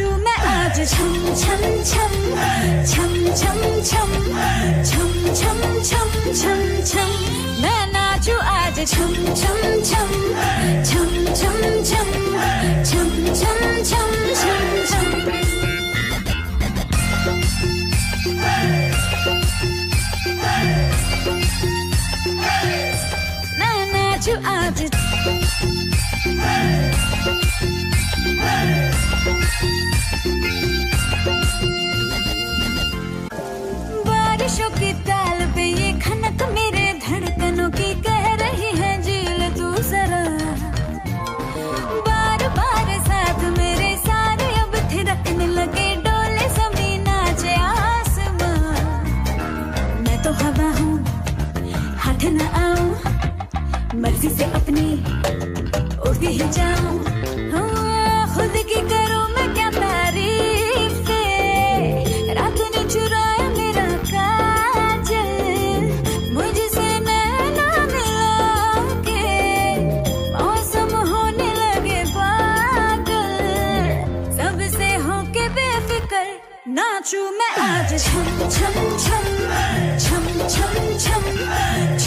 नाचूं मैं आज छम छम छम छम छम छम छम छम छम छम छम मैं नाचूं आज छम छम छम छम छम छम छम छम छम छम छम मैं नाचूं आज बारिशों की ताल पे ये खनक मेरे धड़कनों की कह रही है झील तू जरा बार बार साथ मेरे सारे अब थिरकने लगे डोले जमीन नाचे आसमां मैं तो हवा हूँ हाथ न आऊं मर्जी से अपनी उड़ती ही जाऊं खुद की करूं मैं क्या तारीफ रात ने चुराया मेरा काजल मुझसे नैना मिला के मौसम होने लगे पागल सबसे होके बेफिक्र नाचूं मैं आज छम छम छम छम छम छम